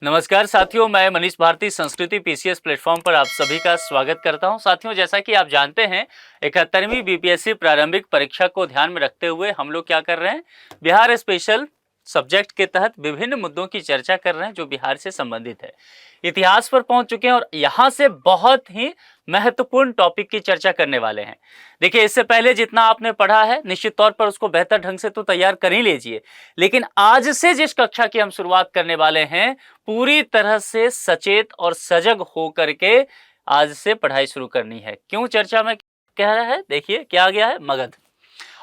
नमस्कार साथियों, मैं मनीष भारती संस्कृति पीसीएस प्लेटफॉर्म पर आप सभी का स्वागत करता हूं। साथियों, जैसा कि आप जानते हैं 71वीं बीपीएससी प्रारंभिक परीक्षा को ध्यान में रखते हुए हम लोग क्या कर रहे हैं, बिहार स्पेशल सब्जेक्ट के तहत विभिन्न मुद्दों की चर्चा कर रहे हैं जो बिहार से संबंधित है। इतिहास पर पहुंच चुके हैं और यहाँ से बहुत ही महत्वपूर्ण टॉपिक की चर्चा करने वाले हैं। देखिए, इससे पहले जितना आपने पढ़ा है निश्चित तौर पर उसको बेहतर ढंग से तो तैयार कर ही लीजिए, लेकिन आज से जिस कक्षा की हम शुरुआत करने वाले हैं पूरी तरह से सचेत और सजग हो करके आज से पढ़ाई शुरू करनी है। क्यों चर्चा में कह रहा है, देखिए क्या आ गया है, मगध।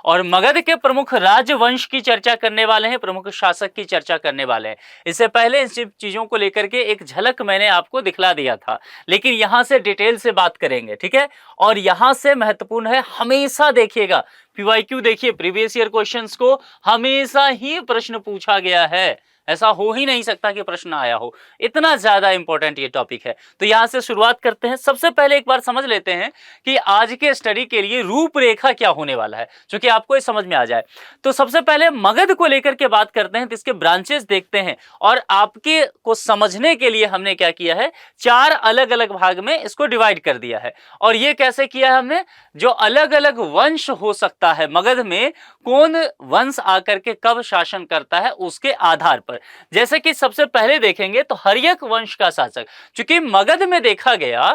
और मगध के प्रमुख राजवंश की चर्चा करने वाले हैं, प्रमुख शासक की चर्चा करने वाले हैं। इससे पहले इन सब चीजों को लेकर के एक झलक मैंने आपको दिखला दिया था, लेकिन यहां से डिटेल से बात करेंगे, ठीक है। और यहां से महत्वपूर्ण है, हमेशा देखिएगा पीवाईक्यू, देखिए प्रीवियस ईयर क्वेश्चंस को हमेशा ही प्रश्न पूछा गया है। ऐसा हो ही नहीं सकता कि प्रश्न आया हो, इतना ज्यादा इंपॉर्टेंट ये टॉपिक है। तो यहां से शुरुआत करते हैं। सबसे पहले एक बार समझ लेते हैं कि आज के स्टडी के लिए रूपरेखा क्या होने वाला है, क्योंकि आपको ये समझ में आ जाए। तो सबसे पहले मगध को लेकर के बात करते हैं, तो इसके ब्रांचेस देखते हैं। और आपके को समझने के लिए हमने क्या किया है, 4 अलग अलग भाग में इसको डिवाइड कर दिया है। और ये कैसे किया है हमने, जो अलग अलग वंश हो सकता है मगध में, कौन वंश आकर के कब शासन करता है उसके आधार पर। जैसे कि सबसे पहले देखेंगे तो हर्यक वंश का शासक, क्योंकि मगध में देखा गया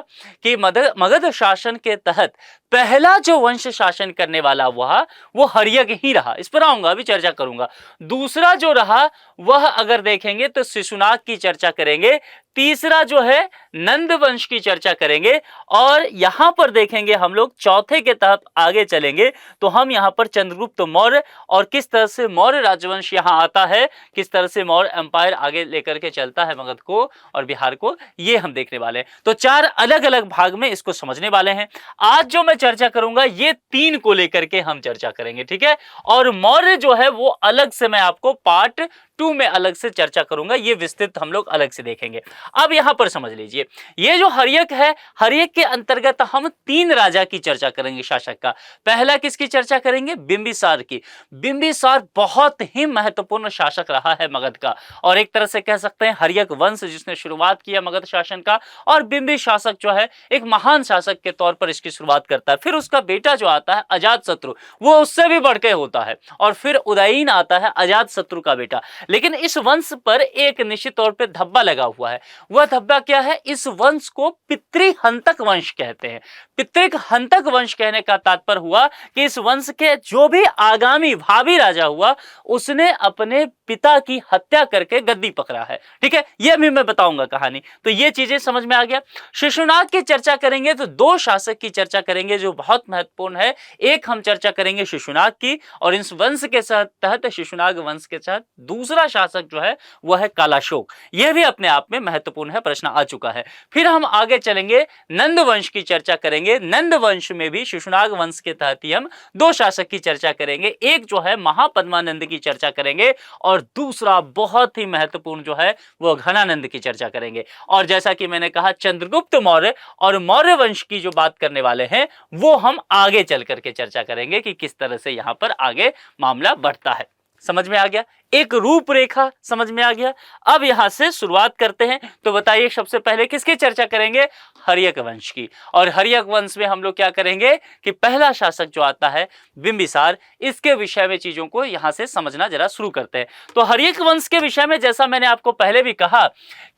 कि मगध शासन के तहत पहला जो वंश शासन करने वाला वो हर्यक ही रहा। इस पर आऊंगा, अभी चर्चा करूंगा। दूसरा जो रहा वह अगर देखेंगे तो शिशुनाग की चर्चा करेंगे। तीसरा जो है नंद वंश की चर्चा करेंगे। और यहां पर देखेंगे हम लोग चौथे के तहत आगे चलेंगे तो हम यहां पर चंद्रगुप्त मौर्य और किस तरह से मौर्य राजवंश यहां आता है, किस तरह से मौर्य एम्पायर आगे लेकर के चलता है मगध को और बिहार को, ये हम देखने वाले हैं। तो 4 अलग अलग भाग में इसको समझने वाले हैं। आज जो मैं चर्चा करूंगा ये 3 को लेकर के हम चर्चा करेंगे, ठीक है। और मौर्य जो है वो अलग से मैं आपको पार्ट 2 में अलग से चर्चा करूंगा, ये विस्तृत हम लोग अलग से देखेंगे। अब यहां पर समझ लीजिए, ये जो हर्यक है, हर्यक के अंतर्गत हम 3 राजा की चर्चा करेंगे शासक का। पहला किसकी चर्चा करेंगे, बिंबिसार की। बिंबिसार बहुत ही महत्वपूर्ण शासक रहा है मगध का, और एक तरह से कह सकते हैं हर्यक वंश जिसने शुरुआत किया मगध शासन का। और बिंबी शासक जो है एक महान शासक के तौर पर इसकी शुरुआत करता है। फिर उसका बेटा जो आता है अजातशत्रु, वो उससे भी बढ़ के होता है। और फिर उदयीन आता है अजातशत्रु का बेटा। लेकिन इस वंश पर एक निश्चित तौर पर धब्बा लगा हुआ है। वह धब्बा क्या है, इस वंश को पितृहंतक वंश कहते हैं। पितृहंतक वंश कहने का तात्पर्य हुआ कि इस वंश के जो भी आगामी भावी राजा हुआ उसने अपने पिता की हत्या करके गद्दी पकड़ा है, ठीक है। यह भी मैं बताऊंगा कहानी, तो ये चीजें समझ में आ गया। शिशुनाग की चर्चा करेंगे तो 2 शासक की चर्चा करेंगे जो बहुत महत्वपूर्ण है। एक हम चर्चा करेंगे शिशुनाग की, और इस वंश के तहत शिशुनाग वंश के तहत दूसरा शासक जो है वह है कालाशोक। यह भी अपने आप में महत्वपूर्ण है, प्रश्न आ चुका है। फिर हम आगे चलेंगे, नंद वंश की चर्चा करेंगे। नंद वंश में भी शिशुनाग वंश के तहत ही हम 2 शासक की चर्चा करेंगे। एक जो है महापद्मानंद की चर्चा करेंगे और दूसरा बहुत ही महत्वपूर्ण जो है वो घनानंद की चर्चा करेंगे। और जैसा कि मैंने कहा चंद्रगुप्त मौर्य और मौर्य वंश की जो बात करने वाले हैं वो हम आगे चल करके चर्चा करेंगे कि किस तरह से यहां पर आगे मामला बढ़ता है। समझ में आ गया, एक रूपरेखा समझ में आ गया। अब यहां से शुरुआत करते हैं, तो बताइए सबसे पहले किसकी चर्चा करेंगे, हर्यक वंश की। और हर्यक वंश में हम लोग क्या करेंगे कि पहला शासक जो आता है बिंबिसार, इसके विषय में चीजों को यहां से समझना जरा शुरू करते हैं। तो हर्यक वंश के विषय में जैसा मैंने आपको पहले भी कहा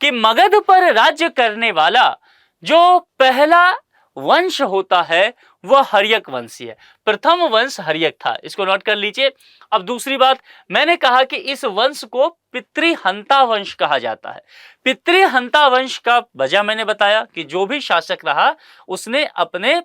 कि मगध पर राज्य करने वाला जो पहला वंश होता है वह हर्यक वंशी है। प्रथम वंश हर्यक था, इसको नोट कर लीजिए। अब दूसरी बात, मैंने कहा कि इस वंश को पितृहंता वंश कहा जाता है। पितृहंता वंश का वजह मैंने बताया कि जो भी शासक रहा उसने अपने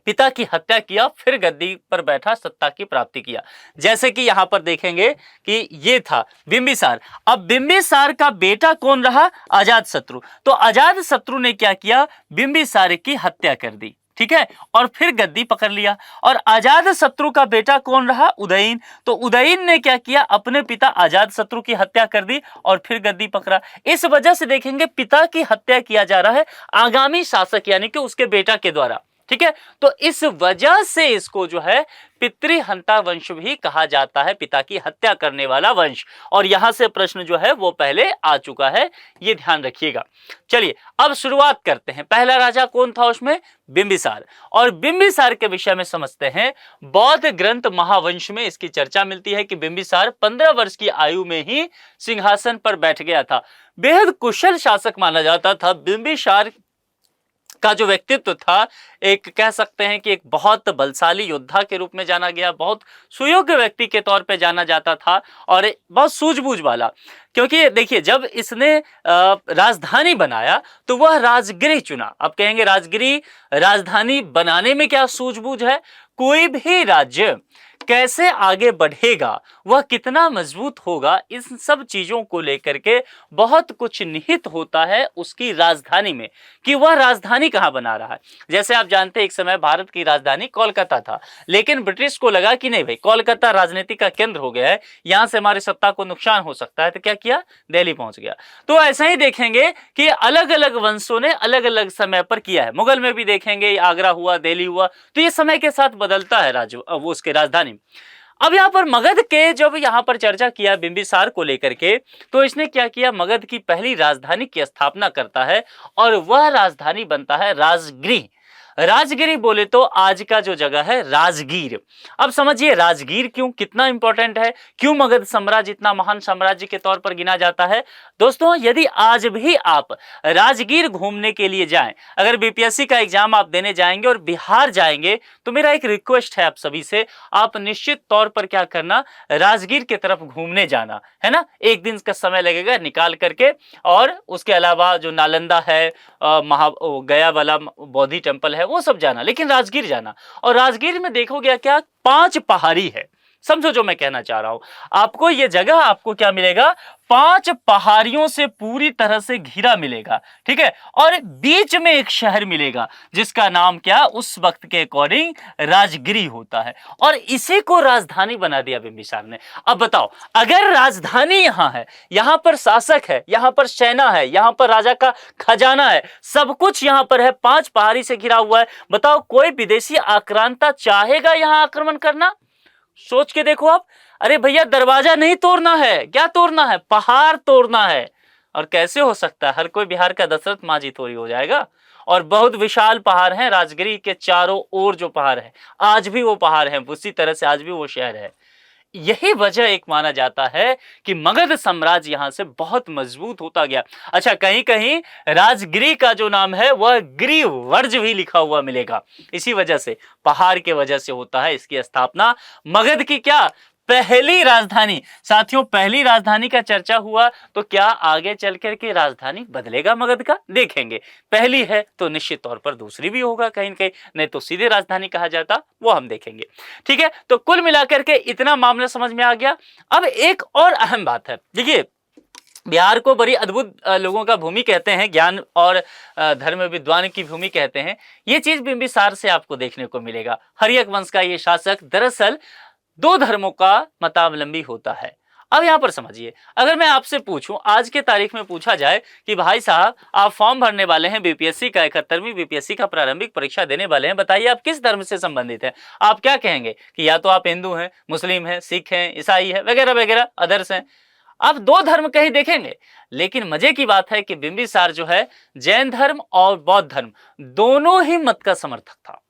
पिता की हत्या किया, फिर गद्दी पर बैठा, सत्ता की प्राप्ति किया। जैसे कि यहां पर देखेंगे कि ये था बिंबिसार। अब बिंबिसार का बेटा कौन रहा, अजातशत्रु। तो अजातशत्रु ने क्या किया, बिंबिसार की हत्या कर दी, ठीक है, और फिर गद्दी पकड़ लिया। और अजातशत्रु का बेटा कौन रहा, उदयीन। तो उदयीन ने क्या किया, अपने पिता अजातशत्रु की हत्या कर दी और फिर गद्दी पकड़ा। इस वजह से देखेंगे पिता की हत्या किया जा रहा है आगामी शासक यानी कि उसके बेटा के द्वारा, ठीक है, तो इस वजह से इसको जो है पितृहंता वंश भी कहा जाता है, पिता की हत्या करने वाला वंश। और यहां से प्रश्न जो है वो पहले आ चुका है, ये ध्यान रखिएगा। चलिए अब शुरुआत करते हैं। पहला राजा कौन था उसमें? बिंबिसार। और बिंबिसार के विषय में समझते हैं। बौद्ध ग्रंथ महावंश में इसकी चर्चा मिलती है कि बिंबिसार 15 वर्ष की आयु में ही सिंहासन पर बैठ गया था। बेहद कुशल शासक माना जाता था। बिंबिसार का जो व्यक्तित्व था, एक कह सकते हैं कि एक बहुत बलशाली योद्धा के रूप में जाना गया, बहुत सुयोग्य व्यक्ति के तौर पे जाना जाता था और बहुत सूझबूझ वाला। क्योंकि देखिए जब इसने राजधानी बनाया तो वह राजगृह चुना। अब कहेंगे राजगृह राजधानी बनाने में क्या सूझबूझ है? कोई भी राज्य कैसे आगे बढ़ेगा, वह कितना मजबूत होगा, इन सब चीजों को लेकर के बहुत कुछ निहित होता है उसकी राजधानी में, कि वह राजधानी कहां बना रहा है। जैसे आप जानते हैं एक समय भारत की राजधानी कोलकाता था, लेकिन ब्रिटिश को लगा कि नहीं भाई कोलकाता राजनीति का केंद्र हो गया है, यहां से हमारी सत्ता को नुकसान हो सकता है, तो क्या किया? दिल्ली पहुंच गया। तो ऐसा ही देखेंगे कि अलग अलग वंशों ने अलग अलग समय पर किया है। मुगल में भी देखेंगे आगरा हुआ, दिल्ली हुआ, तो ये समय के साथ बदलता है राज्य वो उसके राजधानी। अब यहां पर मगध के जब यहां पर चर्चा किया बिंबिसार को लेकर के, तो इसने क्या किया? मगध की पहली राजधानी की स्थापना करता है और वह राजधानी बनता है राजगृह। राजगिरी बोले तो आज का जो जगह है राजगीर। अब समझिए राजगीर क्यों, कितना इंपॉर्टेंट है, क्यों मगध साम्राज्य इतना महान साम्राज्य के तौर पर गिना जाता है। दोस्तों यदि आज भी आप राजगीर घूमने के लिए जाएं, अगर बीपीएससी का एग्जाम आप देने जाएंगे और बिहार जाएंगे, तो मेरा एक रिक्वेस्ट है आप सभी से, आप निश्चित तौर पर क्या करना, राजगीर की तरफ घूमने जाना है ना। एक दिन का समय लगेगा निकाल करके, और उसके अलावा जो नालंदा है, गया वाला बौद्धि टेम्पल है, वो सब जाना, लेकिन राजगीर जाना। और राजगीर में देखोगे क्या, 5 पहाड़ी है। समझो जो मैं कहना चाह रहा हूं, आपको ये जगह आपको क्या मिलेगा, 5 पहाड़ियों से पूरी तरह से घिरा मिलेगा, ठीक है। और बीच में एक शहर मिलेगा जिसका नाम क्या उस वक्त के अकॉर्डिंग राजगिरी होता है, और इसी को राजधानी बना दिया बिंबिसार ने। अब बताओ, अगर राजधानी यहां है, यहां पर शासक है, यहां पर सेना है, यहां पर राजा का खजाना है, सब कुछ यहां पर है, 5 पहाड़ी से घिरा हुआ है, बताओ कोई विदेशी आक्रांता चाहेगा यहां आक्रमण करना? सोच के देखो आप। अरे भैया दरवाजा नहीं तोड़ना है, क्या तोड़ना है, पहाड़ तोड़ना है। और कैसे हो सकता है, हर कोई बिहार का दशरथ मांझी थोड़ी हो जाएगा। और बहुत विशाल पहाड़ हैं राजगिरी के चारों ओर, जो पहाड़ है आज भी वो पहाड़ हैं, उसी तरह से आज भी वो शहर है। यही वजह एक माना जाता है कि मगध साम्राज्य यहां से बहुत मजबूत होता गया। अच्छा, कहीं कहीं राजगिरी का जो नाम है वह गिरिवर्ज भी लिखा हुआ मिलेगा, इसी वजह से, पहाड़ के वजह से होता है इसकी स्थापना। मगध की क्या पहली राजधानी, साथियों पहली राजधानी का चर्चा हुआ, तो क्या आगे चल कर के राजधानी बदलेगा मगध का? देखेंगे। पहली है तो निश्चित तौर पर दूसरी भी होगा कहीं न कहीं, नहीं तो सीधे राजधानी कहा जाता, वो हम देखेंगे। ठीक है, तो कुल मिलाकर के इतना मामला समझ में आ गया। अब एक और अहम बात है, देखिए बिहार को बड़ी अद्भुत लोगों का भूमि कहते हैं, ज्ञान और धर्म विद्वान की भूमि कहते हैं। ये चीज बिंबिसार से आपको देखने को मिलेगा। हर्यक वंश का ये शासक दरअसल 2 धर्मों का मतावलंबी होता है। अब यहां पर समझिए, अगर मैं आपसे पूछूं, आज के तारीख में पूछा जाए कि भाई साहब आप फॉर्म भरने वाले हैं बीपीएससी का, 71वीं बीपीएससी का प्रारंभिक परीक्षा देने वाले हैं, बताइए आप किस धर्म से संबंधित हैं? आप क्या कहेंगे कि या तो आप हिंदू हैं, मुस्लिम हैं, सिख हैं, ईसाई है, वगैरह वगैरह अदर्स हैं। आप 2 धर्म कहीं देखेंगे, लेकिन मजे की बात है कि बिंबिसार जो है जैन धर्म और बौद्ध धर्म दोनों ही मत का समर्थक था।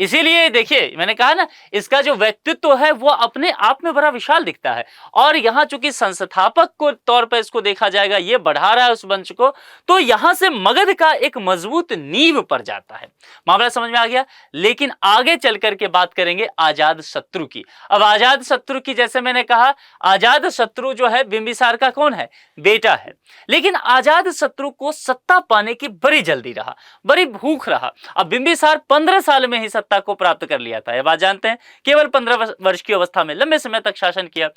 इसीलिए देखिए मैंने कहा ना, इसका जो व्यक्तित्व है वो अपने आप में बड़ा विशाल दिखता है। और यहां चूंकि संस्थापक को तौर पर इसको देखा जाएगा, ये बढ़ा रहा है उस वंश को, तो यहां से मगध का एक मजबूत नींव पर जाता है। मामला समझ में आ गया। लेकिन आगे चल करके बात करेंगे आजाद शत्रु की। अब आजाद शत्रु की, जैसे मैंने कहा, आजाद शत्रु जो है बिंबिसार का कौन है, बेटा है। लेकिन आजाद शत्रु को सत्ता पाने की बड़ी जल्दी रहा, बड़ी भूख रहा। अब बिंबिसार 15 साल में ही सत्ता सत्ता को प्राप्त कर लिया था, यह बात जानते हैं। केवल 15 वर्ष की अवस्था में लंबे समय तक शासन किया।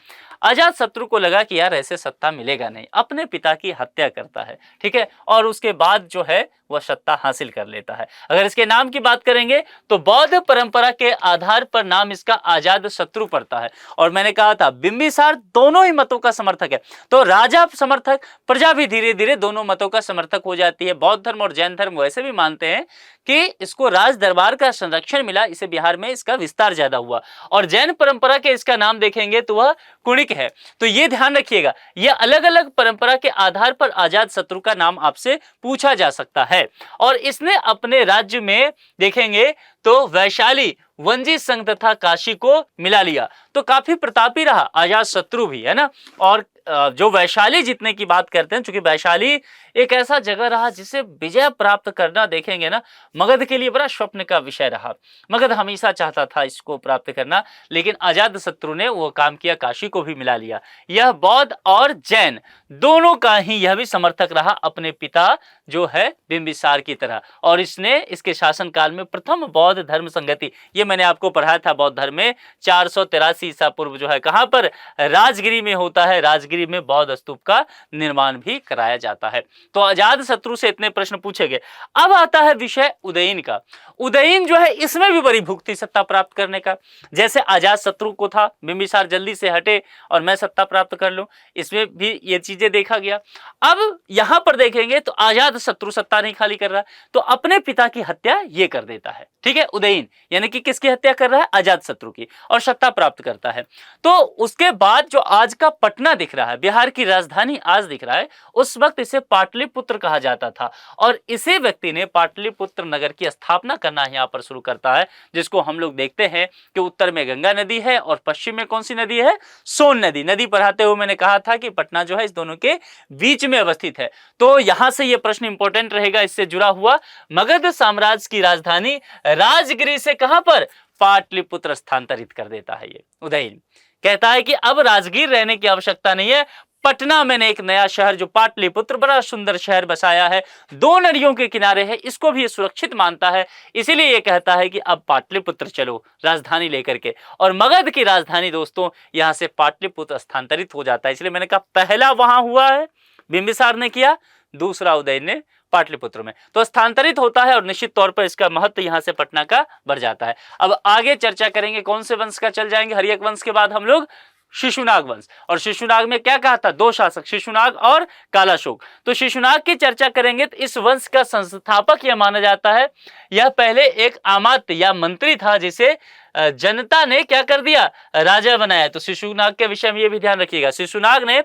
अजात शत्रु को लगा कि यार ऐसे सत्ता मिलेगा नहीं, अपने पिता की हत्या करता है, ठीक है, और उसके बाद जो है वह सत्ता हासिल कर लेता है। अगर इसके नाम की बात करेंगे तो बौद्ध परंपरा के आधार पर नाम इसका अजात शत्रु पड़ता है। और मैंने कहा था बिंबिसार दोनों ही मतों का समर्थक है, तो राजा समर्थक, प्रजा भी धीरे धीरे दोनों मतों का समर्थक हो जाती है। बौद्ध धर्म और जैन धर्म वैसे भी मानते हैं कि इसको राज दरबार का संरक्षण मिला, इसे बिहार में इसका विस्तार ज्यादा हुआ। और जैन परंपरा के इसका नाम देखेंगे तो वह कुणिक है। तो ये ध्यान रखिएगा, यह अलग अलग परंपरा के आधार पर अजात शत्रु का नाम आपसे पूछा जा सकता है। और इसने अपने राज्य में देखेंगे तो वैशाली, वंजी संघ तथा काशी को मिला लिया, तो काफी प्रतापी रहा अजात शत्रु भी, है ना। और जो वैशाली जीतने की बात करते हैं, चूंकि वैशाली एक ऐसा जगह रहा जिसे विजय प्राप्त करना देखेंगे ना मगध के लिए बड़ा स्वप्न का विषय रहा। मगध हमेशा चाहता था इसको प्राप्त करना, लेकिन अजात शत्रु ने वो काम किया, काशी को भी मिला लिया। यह बौद्ध और जैन दोनों का ही यह भी समर्थक रहा अपने पिता जो है बिंबिसार की तरह। और इसने इसके शासन काल में प्रथम बौद्ध धर्म संगति, ये मैंने आपको पढ़ाया था, बौद्ध धर्म में 483 ईसा पूर्व जो है कहां पर, राजगिरी में होता है। राजगिरी में बौद्ध स्तूप का निर्माण भी कराया जाता है। तो अजात शत्रु से इतने प्रश्न पूछे गए। अब आता है विषय उदयीन का। उदयीन जो है इसमें भी बड़ी भूख थी सत्ता प्राप्त करने का। जैसे अजात शत्रु को था बिंबिसार जल्दी से हटे और मैं सत्ता प्राप्त कर लूं, इसमें भी ये चीजें देखा गया। अब यहां पर देखेंगे तो अजात शत्रु सत्ता नहीं खाली कर रहा, तो अपने पिता की हत्या ये कर देता है, ठीक है। उदयीन यानी कि किसकी हत्या कर रहा है, अजात शत्रु की, और सत्ता प्राप्त करता है। तो उसके बाद जो आज का पटना दिख रहा है, बिहार की राजधानी आज दिख रहा है, उस वक्त इसे पाटलिपुत्र कहा जाता था। और इसी व्यक्ति ने पाटलिपुत्र नगर की स्थापना करना यहाँ पर शुरू करता है, जिसको हम लोग देखते हैं कि उत्तर में गंगा नदी है और पश्चिम में कौन सी नदी है, सोन नदी। नदी पढ़ाते हुए मैंने कहा था कि पटना जो है इस दोनों के बीच में अवस्थित है। तो यहां से यह प्रश्न इंपॉर्टेंट रहेगा, इससे जुड़ा हुआ। मगध साम्राज्य की राजधानी राजगिरी से कहां पर, पाटलिपुत्र स्थानांतरित कर देता है। ये उदयीन कहता है कि अब राजगीर रहने की आवश्यकता नहीं है, पटना मैंने एक नया शहर जो पाटलिपुत्र, बड़ा सुंदर शहर बसाया है, 2 नदियों के किनारे है, इसको भी सुरक्षित मानता है। इसीलिए ये कहता है कि अब पाटलिपुत्र चलो राजधानी लेकर के। और मगध की राजधानी दोस्तों यहां से पाटलिपुत्र स्थानांतरित हो जाता है। इसलिए मैंने कहा पहला वहां हुआ है बिंबिसार ने किया, दूसरा उदयन ने पाटलिपुत्र में, तो स्थानांतरित होता है और निश्चित तौर पर इसका महत्व यहां से पटना का बढ़ जाता है। अब आगे चर्चा करेंगे कौन से वंश का, चल जाएंगे हर्यक वंश के बाद हम लोग शिशुनाग वंश। और शिशुनाग में क्या कहा था, 2 शासक, शिशुनाग और कालाशोक। तो शिशुनाग की चर्चा करेंगे तो इस वंश का संस्थापक यह माना जाता है। यह पहले एक अमात्य या मंत्री था जिसे जनता ने क्या कर दिया, राजा बनाया। तो शिशुनाग के विषय में यह भी ध्यान रखिएगा, शिशुनाग ने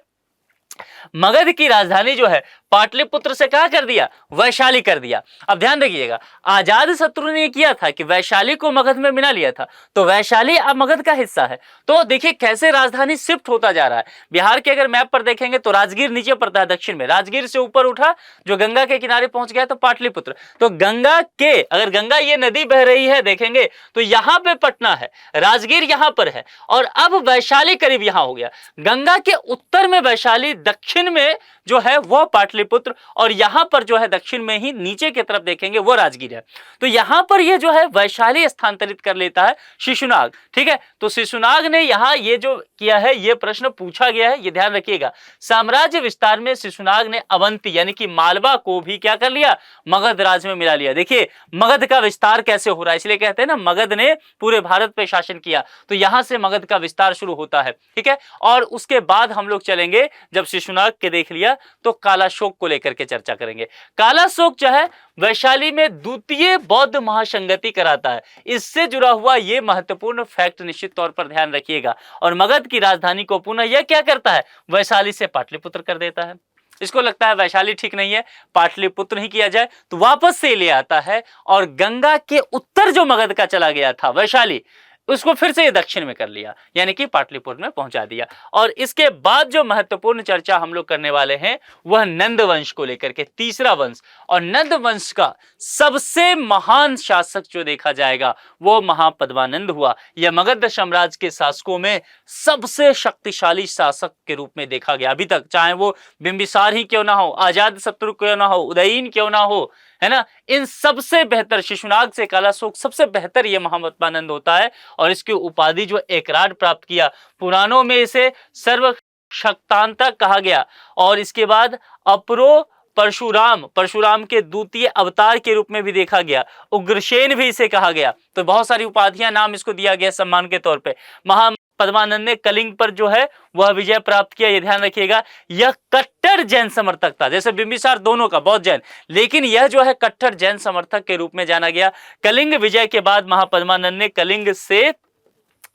मगध की राजधानी जो है पाटलिपुत्र से क्या कर दिया, वैशाली कर दिया। अब ध्यान रखिएगा, अजात शत्रु ने किया था कि वैशाली को मगध में मिला लिया था, तो वैशाली अब मगध का हिस्सा है। तो देखिए कैसे राजधानी शिफ्ट होता जा रहा है। बिहार के अगर मैप पर देखेंगे तो राजगीर नीचे पड़ता है दक्षिण में, राजगीर से ऊपर उठा जो गंगा के किनारे पहुंच गया तो पाटलिपुत्र। तो गंगा के, अगर गंगा ये नदी बह रही है देखेंगे तो यहां पे पटना है, राजगीर यहां पर है, और अब वैशाली करीब यहां हो गया। गंगा के उत्तर में वैशाली, दक्षिण में जो है वह पाटलिपुत्र, और यहां पर जो है दक्षिण में ही नीचे की तरफ देखेंगे वो राजगीर है। तो यहां पर ये जो है वैशाली स्थानांतरित कर लेता है शिशुनाग, ठीक है। तो शिशुनाग ने यहां ये जो किया है, ये प्रश्न पूछा गया है, ये ध्यान रखिएगा। साम्राज्य विस्तार में शिशुनाग ने अवंती यानी कि मालवा को भी क्या कर लिया, मगध राज्य में मिला लिया। देखिए मगध का विस्तार कैसे हो रहा है, इसलिए कहते हैं ना मगध ने पूरे भारत पे शासन किया, तो यहां से मगध का विस्तार शुरू होता है, ठीक है। और उसके बाद हम लोग चलेंगे, जब शिशुनाग के देख लिया तो कालाशोक को लेकर के चर्चा करेंगे। कालाशोक जो है वैशाली में द्वितीय बौद्ध महासंगति कराता है। इससे जुड़ा हुआ यह महत्वपूर्ण फैक्ट निश्चित तौर पर ध्यान रखिएगा। और मगध की राजधानी को पुनः यह क्या करता है, वैशाली से पाटलिपुत्र कर देता है। इसको लगता है वैशाली ठीक नहीं है, पाटलिपुत्र ही किया जाए, तो वापस से ले आता है और गंगा के उत्तर जो मगध का चला गया था वैशाली, उसको फिर से ये दक्षिण में कर लिया, यानी कि पाटलिपुत्र में पहुंचा दिया। और इसके बाद जो महत्वपूर्ण चर्चा हम लोग करने वाले हैं वह नंद वंश को लेकर के, तीसरा वंश। और नंद वंश का सबसे महान शासक जो देखा जाएगा वो महापद्मानंद हुआ। यह मगध साम्राज्य के शासकों में सबसे शक्तिशाली शासक के रूप में देखा गया अभी तक, चाहे वो बिंबिसार ही क्यों ना हो, अजात शत्रु क्यों ना हो, उदयीन क्यों ना हो, है ना, इन सबसे बेहतर शिशुनाग से कालाशोक सबसे बेहतर ये महामत्मानंद होता है। और इसकी उपाधि जो एकरार प्राप्त किया, पुराणों में इसे सर्वशक्तांता कहा गया। और इसके बाद अपरो परशुराम, परशुराम के द्वितीय अवतार के रूप में भी देखा गया। उग्रसेन भी इसे कहा गया। तो बहुत सारी उपाधियां, नाम इसको दिया गया सम्मान के तौर पे। महापद्मानंद ने कलिंग पर जो है वह विजय प्राप्त किया, ये ध्यान रखिएगा। यह कट्टर जैन समर्थक था, जैसे बिंबिसार दोनों का बौद्ध जैन, लेकिन यह जो है कट्टर जैन समर्थक के रूप में जाना गया। कलिंग विजय के बाद महापद्मानंद ने कलिंग से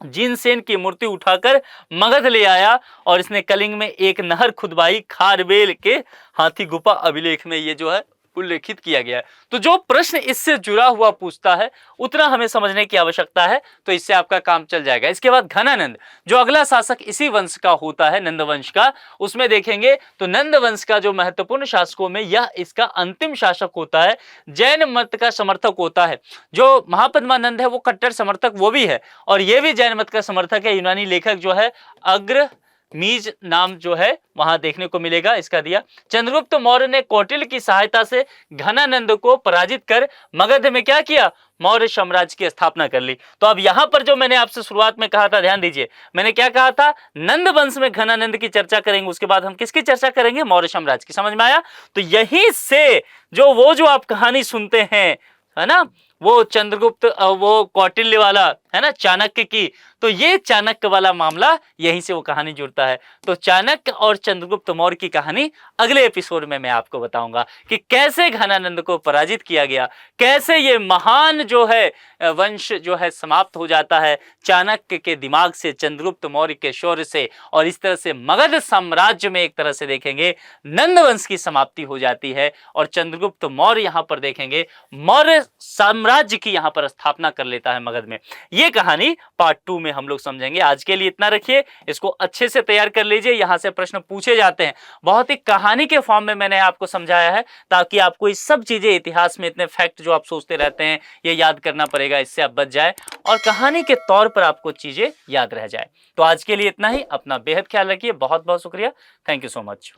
जिनसेन की मूर्ति उठाकर मगध ले आया और इसने कलिंग में एक नहर खुदवाई, खारवेल के हाथी गुफा अभिलेख में ये जो है उल्लेखित किया गया है। तो जो प्रश्न इससे जुड़ा हुआ पूछता है उतना हमें समझने की आवश्यकता है, तो इससे आपका काम चल जाएगा। इसके बाद घनानंद, जो अगला शासक इसी वंश का होता है, नंद वंश का, उसमें देखेंगे तो नंद वंश का जो महत्वपूर्ण शासकों में यह इसका अंतिम शासक होता है। जैन मत का समर्थक होता है। जो महापद्मानंद है वो कट्टर समर्थक वो भी है, और ये भी जैन मत का समर्थक है। यूनानी लेखक जो है अग्र मीज नाम जो है वहां देखने को मिलेगा, इसका दिया। चंद्रगुप्त मौर्य ने कौटिल्य की सहायता से घनानंद को पराजित कर मगध में क्या किया, मौर्य साम्राज्य की स्थापना कर ली। तो अब यहां पर जो मैंने आपसे शुरुआत में कहा था, ध्यान दीजिए, मैंने क्या कहा था, नंद वंश में घनानंद की चर्चा करेंगे, उसके बाद हम किसकी चर्चा करेंगे, मौर्य साम्राज्य की। समझ में आया? तो यहीं से जो आप कहानी सुनते हैं, है ना, वो चंद्रगुप्त, वो कौटिल्य वाला, है ना, चाणक्य की, तो ये चाणक्य वाला मामला यहीं से वो कहानी जुड़ता है। तो चाणक्य और चंद्रगुप्त मौर्य की कहानी अगले एपिसोड में मैं आपको बताऊंगा कि कैसे घनानंद को पराजित किया गया, कैसे ये महान जो है वंश जो है समाप्त हो जाता है चाणक्य के दिमाग से, चंद्रगुप्त मौर्य के शौर्य से, और इस तरह से मगध साम्राज्य में एक तरह से देखेंगे नंद वंश की समाप्ति हो जाती है, और चंद्रगुप्त मौर्य यहां पर देखेंगे मौर्य साम्राज्य की यहां पर स्थापना कर लेता है मगध में। ये कहानी पार्ट 2 में हम लोग समझेंगे। आज के लिए इतना रखिए, इसको अच्छे से तैयार कर लीजिए, यहां से प्रश्न पूछे जाते हैं। बहुत ही कहानी के फॉर्म में मैंने आपको समझाया है, ताकि आपको ये सब चीजें, इतिहास में इतने फैक्ट जो आप सोचते रहते हैं, ये याद करना पड़ेगा, इससे आप बच जाए और कहानी के तौर पर आपको चीजें याद रह जाए। तो आज के लिए इतना ही। अपना बेहद ख्याल रखिए। बहुत बहुत शुक्रिया। Thank you so much.